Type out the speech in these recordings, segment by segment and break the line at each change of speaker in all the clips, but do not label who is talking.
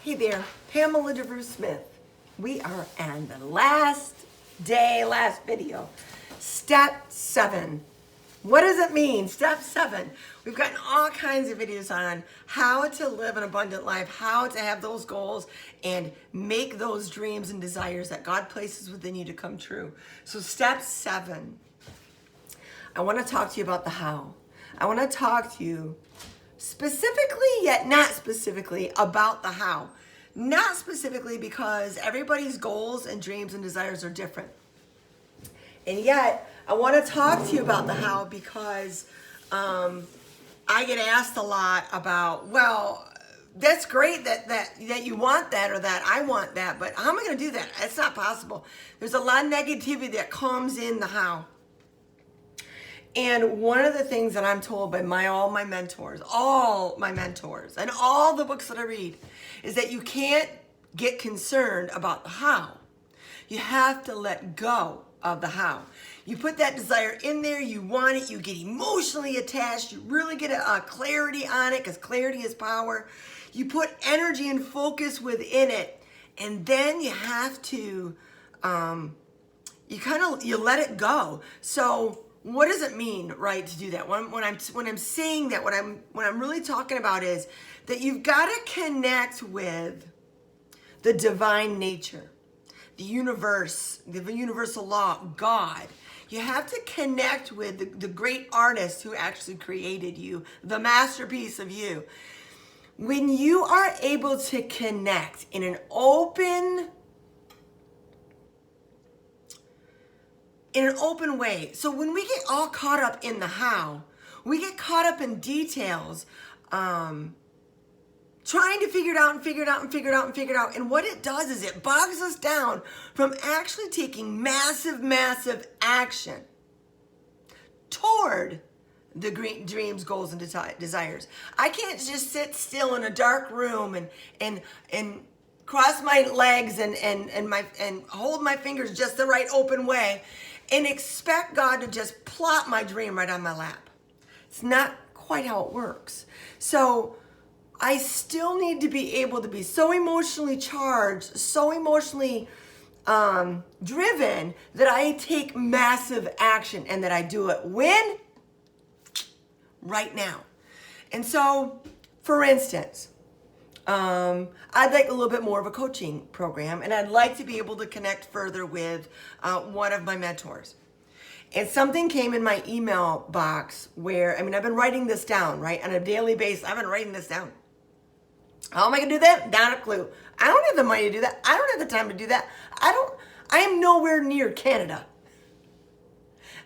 Hey there, Pamela DeVries Smith. We are on the last video. Step 7. What does it mean? Step 7. We've gotten all kinds of videos on how to live an abundant life, how to have those goals and make those dreams and desires that God places within you to come true. So step 7, I want to talk to you about the how. I want to talk to you specifically, yet not specifically, about the how. Not specifically because everybody's goals and dreams and desires are different. And yet, I want to talk to you about the how because I get asked a lot about, well, that's great that you want that or that I want that, but how am I going to do that? It's not possible. There's a lot of negativity that comes in the how. And one of the things that I'm told by all my mentors, and all the books that I read, is that you can't get concerned about the how. You have to let go of the how. You put that desire in there, you want it, you get emotionally attached, you really get a clarity on it, because clarity is power. You put energy and focus within it, and then you have to, you let it go. So what does it mean, right, to do that? When I'm saying that, what I'm really talking about is that you've got to connect with the divine nature, the universe, the universal law, God. You have to connect with the great artist who actually created you, the masterpiece of you. When you are able to connect in an open way. So when we get all caught up in the how, we get caught up in details, trying to figure it out. And what it does is it bogs us down from actually taking massive action toward the great dreams, goals, and desires. I can't just sit still in a dark room and cross my legs and hold my fingers just the right open way and expect God to just plop my dream right on my lap. It's not quite how it works. So I still need to be able to be so emotionally charged, so emotionally driven that I take massive action and that I do it when? Right now. And so, for instance, I'd like a little bit more of a coaching program, and I'd like to be able to connect further with one of my mentors. And something came in my email box where, I've been writing this down, right? On a daily basis, I've been writing this down. How am I going to do that? Not a clue. I don't have the money to do that. I don't have the time to do that. I am nowhere near Canada.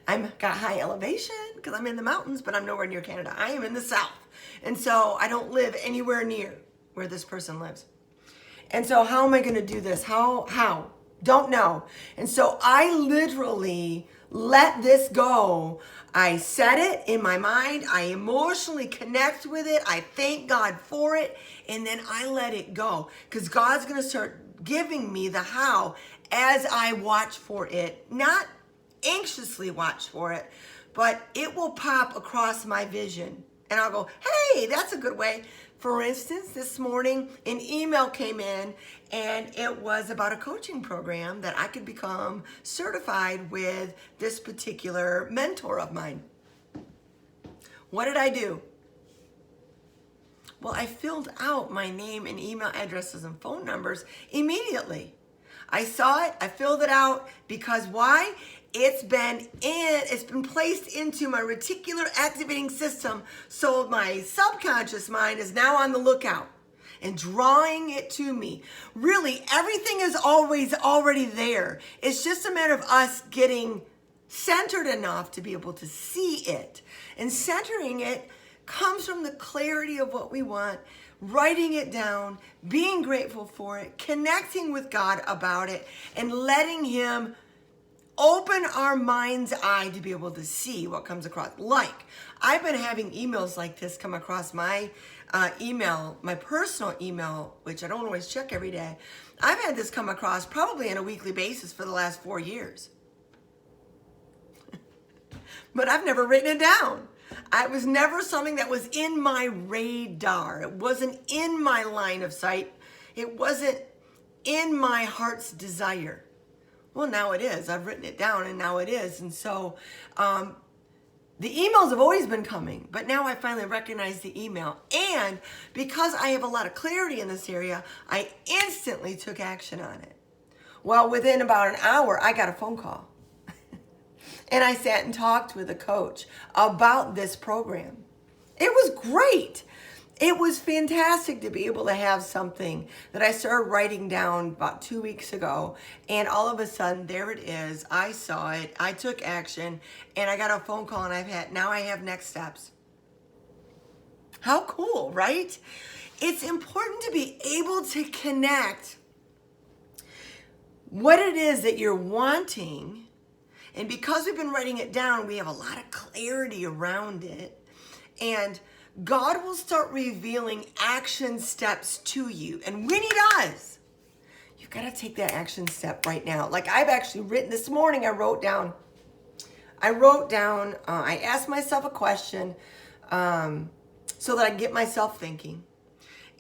I'm got high elevation because I'm in the mountains, but I'm nowhere near Canada. I am in the south. And so I don't live anywhere near where this person lives. And so how am I going to do this? How? Don't know. And so I literally let this go. I set it in my mind. I emotionally connect with it. I thank God for it. And then I let it go. Because God's going to start giving me the how as I watch for it. Not anxiously watch for it, but it will pop across my vision. And I'll go, hey, that's a good way. For instance, this morning, an email came in, and it was about a coaching program that I could become certified with this particular mentor of mine. What did I do? Well, I filled out my name and email addresses and phone numbers immediately. I saw it, I filled it out because why? It's been placed into my reticular activating system, so my subconscious mind is now on the lookout and drawing it to me. Really, everything is always already there. It's just a matter of us getting centered enough to be able to see it. And centering it comes from the clarity of what we want, writing it down, being grateful for it, connecting with God about it, and letting Him open our mind's eye to be able to see what comes across. Like, I've been having emails like this come across my email, my personal email, which I don't always check every day. I've had this come across probably on a weekly basis for the last 4 years. But I've never written it down. It was never something that was in my radar. It wasn't in my line of sight. It wasn't in my heart's desire. Well, now it is. I've written it down and now it is. And so the emails have always been coming, but now I finally recognize the email. And because I have a lot of clarity in this area, I instantly took action on it. Well, within about an hour, I got a phone call. And I sat and talked with a coach about this program. It was great. It was fantastic to be able to have something that I started writing down about 2 weeks ago. And all of a sudden, there it is. I saw it. I took action. And I got a phone call, and now I have next steps. How cool, right? It's important to be able to connect what it is that you're wanting. And because we've been writing it down, we have a lot of clarity around it. And God will start revealing action steps to you. And when he does, you've got to take that action step right now. Like I've actually written this morning, I wrote down, I asked myself a question so that I get myself thinking.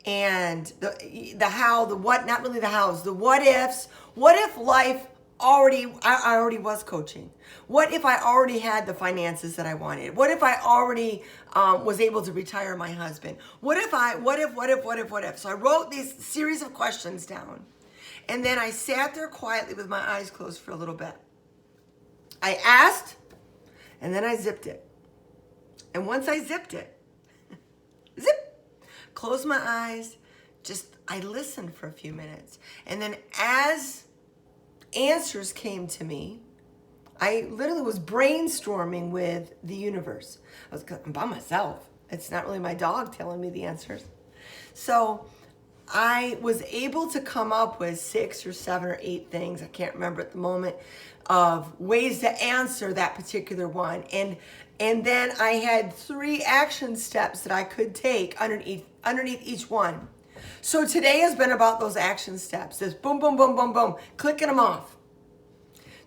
And the how, the what, not really the hows, the what ifs. What if I already was coaching? What if I already had the finances that I wanted? What if I already was able to retire my husband? What if? So I wrote these series of questions down. And then I sat there quietly with my eyes closed for a little bit. I asked, and then I zipped it. And once I zipped it, closed my eyes, I listened for a few minutes. And then as answers came to me, I literally was brainstorming with the universe. I'm by myself. It's not really my dog telling me the answers. So I was able to come up with 6 or 7 or 8 things, I can't remember at the moment, of ways to answer that particular one. And then I had 3 action steps that I could take underneath each one. So today has been about those action steps. This boom, boom, boom, boom, boom, clicking them off.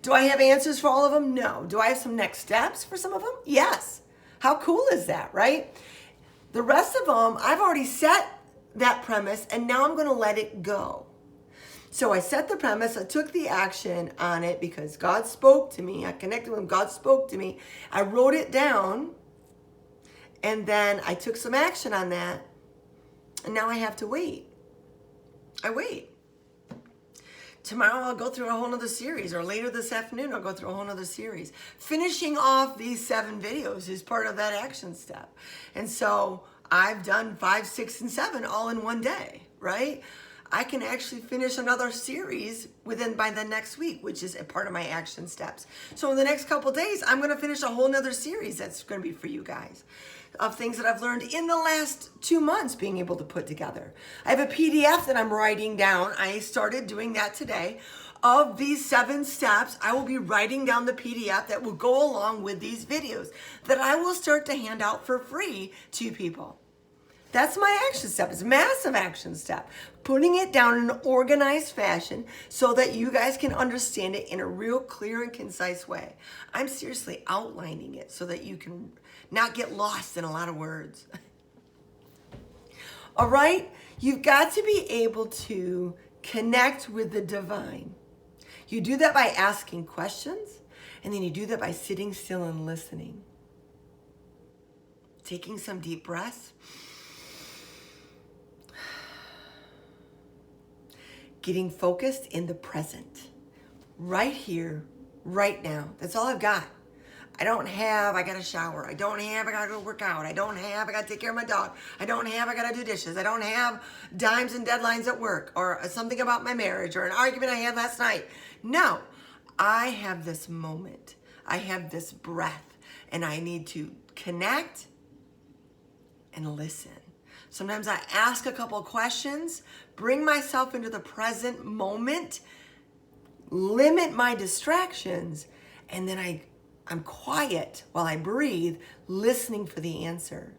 Do I have answers for all of them? No. Do I have some next steps for some of them? Yes. How cool is that, right? The rest of them, I've already set that premise, and now I'm going to let it go. So I set the premise, I took the action on it because God spoke to me. I connected with him, God spoke to me. I wrote it down, and then I took some action on that, and now I have to wait. I wait. Tomorrow I'll go through a whole nother series, or later this afternoon I'll go through a whole nother series. Finishing off these 7 videos is part of that action step. And so I've done 5, 6, and 7 all in one day, right? I can actually finish another series by the next week, which is a part of my action steps. So in the next couple days, I'm going to finish a whole nother series that's going to be for you guys of things that I've learned in the last 2 months being able to put together. I have a PDF that I'm writing down. I started doing that today. Of these 7 steps, I will be writing down the PDF that will go along with these videos that I will start to hand out for free to people. That's my action step. It's a massive action step. Putting it down in an organized fashion so that you guys can understand it in a real clear and concise way. I'm seriously outlining it so that you can not get lost in a lot of words. All right? You've got to be able to connect with the divine. You do that by asking questions, and then you do that by sitting still and listening. Taking some deep breaths. Getting focused in the present. Right here, right now. That's all I've got. I got to shower. I got to go work out. I got to take care of my dog. I got to do dishes. I don't have dimes and deadlines at work or something about my marriage or an argument I had last night. No, I have this moment. I have this breath, and I need to connect and listen. Sometimes I ask a couple of questions, bring myself into the present moment, limit my distractions, and then I'm quiet while I breathe, listening for the answer.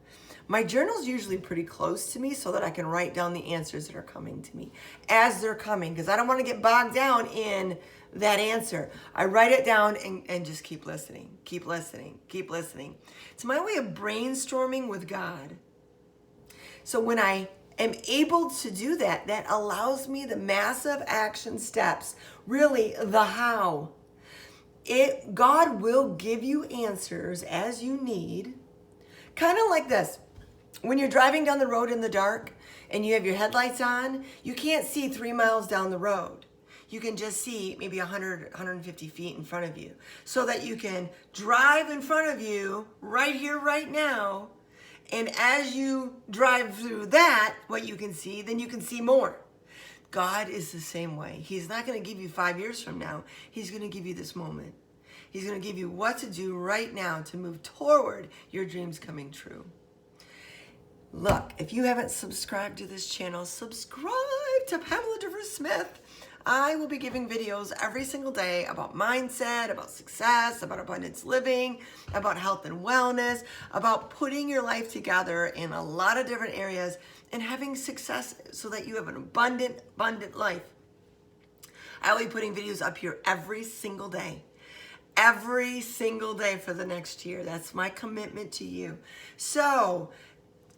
My journal's usually pretty close to me so that I can write down the answers that are coming to me as they're coming, because I don't want to get bogged down in that answer. I write it down and just keep listening, keep listening, keep listening. It's my way of brainstorming with God. So when I am able to do that, that allows me the massive action steps, really the how. God will give you answers as you need. Kind of like this. When you're driving down the road in the dark and you have your headlights on, you can't see 3 miles down the road. You can just see maybe 100, 150 feet in front of you, so that you can drive in front of you right here, right now. And as you drive through that, what you can see, then you can see more. God is the same way. He's not going to give you 5 years from now. He's going to give you this moment. He's going to give you what to do right now to move toward your dreams coming true. Look, if you haven't subscribed to this channel, subscribe to Pamela DeVries-Smith. I will be giving videos every single day about mindset, about success, about abundance living, about health and wellness, about putting your life together in a lot of different areas and having success so that you have an abundant life. I will be putting videos up here every single day for the next year. That's my commitment to you. So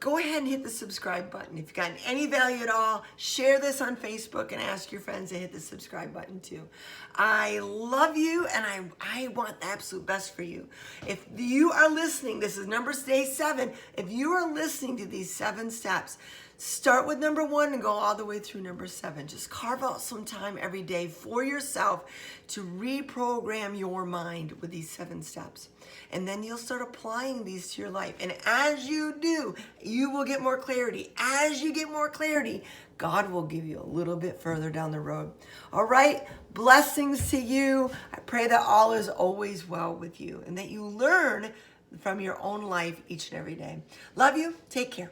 go ahead and hit the subscribe button. If you've gotten any value at all, share this on Facebook and ask your friends to hit the subscribe button too. I love you, and I want the absolute best for you. If you are listening, this is day 7. If you are listening to these 7 steps, start with number 1 and go all the way through number 7. Just carve out some time every day for yourself to reprogram your mind with these 7 steps. And then you'll start applying these to your life. And as you do, you will get more clarity. As you get more clarity, God will give you a little bit further down the road. All right? Blessings to you. I pray that all is always well with you and that you learn from your own life each and every day. Love you. Take care.